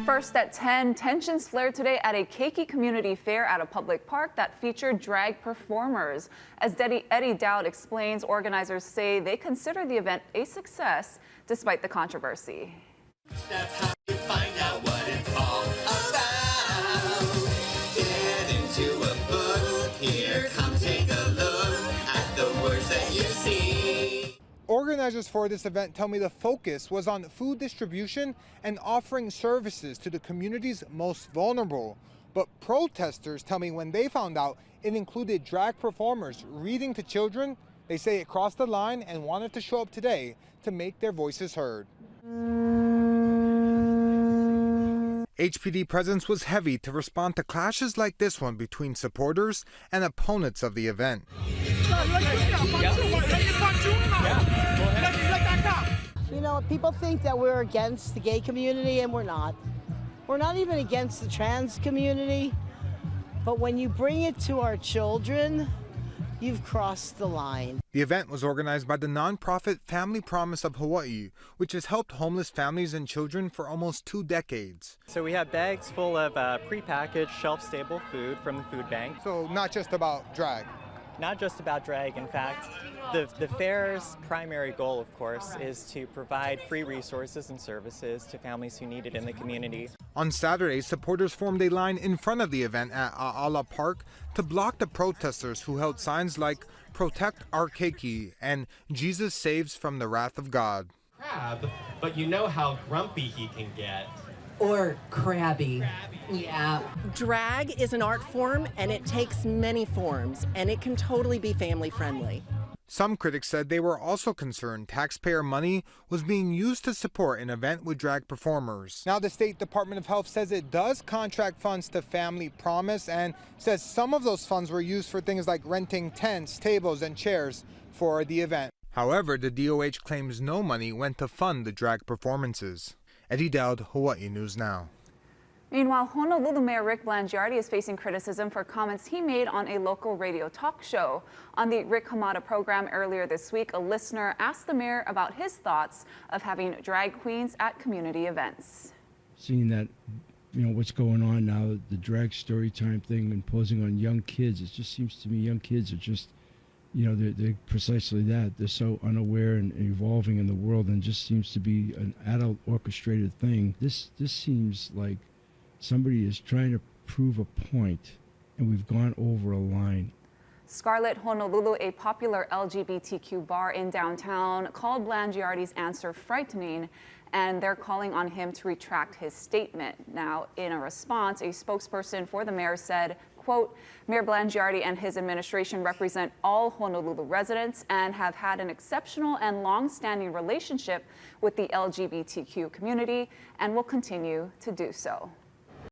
First at 10, tensions flared today at a Keiki community fair at a public park that featured drag performers. As Eddie Dowd explains, organizers say they consider the event a success despite the controversy. That's how you find out what it's all about. Get into a book, here, come take a look at the words that you see. Organizers for this event tell me the focus was on food distribution and offering services to the community's most vulnerable. But protesters tell me when they found out it included drag performers reading to children, they say it crossed the line and wanted to show up today to make their voices heard. HPD presence was heavy to respond to clashes like this one between supporters and opponents of the event. You know, people think that we're against the gay community, and we're not. We're not even against the trans community, but when you bring it to our children, you've crossed the line. The event was organized by the nonprofit Family Promise of Hawaii, which has helped homeless families and children for almost 2 decades. So we have bags full of prepackaged, shelf-stable food from the food bank. So not just about drag. Not just about drag, in fact. The fair's primary goal, of course, is to provide free resources and services to families who need it in the community. On Saturday, supporters formed a line in front of the event at A'ala Park to block the protesters who held signs like "Protect Our Keiki" and "Jesus Saves from the Wrath of God." Crab, but you know how grumpy he can get. Or crabby. Yeah. Drag is an art form, and it takes many forms, and it can totally be family friendly. Some critics said they were also concerned taxpayer money was being used to support an event with drag performers. Now the State Department of Health says it does contract funds to Family Promise and says some of those funds were used for things like renting tents, tables, and chairs for the event. However, the DOH claims no money went to fund the drag performances. Eddie Dowd, Hawaii News Now. Meanwhile, Honolulu Mayor Rick Blangiardi is facing criticism for comments he made on a local radio talk show. On the Rick Hamada program earlier this week, a listener asked the mayor about his thoughts of having drag queens at community events. Seeing that, what's going on now, the drag story time thing imposing on young kids, it just seems to me young kids are just, they're precisely that. They're so unaware and evolving in the world, and just seems to be an adult orchestrated thing. This seems like somebody is trying to prove a point, and we've gone over a line. Scarlet Honolulu, a popular LGBTQ bar in downtown, called Blangiardi's answer frightening, and they're calling on him to retract his statement. Now, in a response, a spokesperson for the mayor said, quote, Mayor Blangiardi and his administration represent all Honolulu residents and have had an exceptional and long-standing relationship with the LGBTQ community and will continue to do so.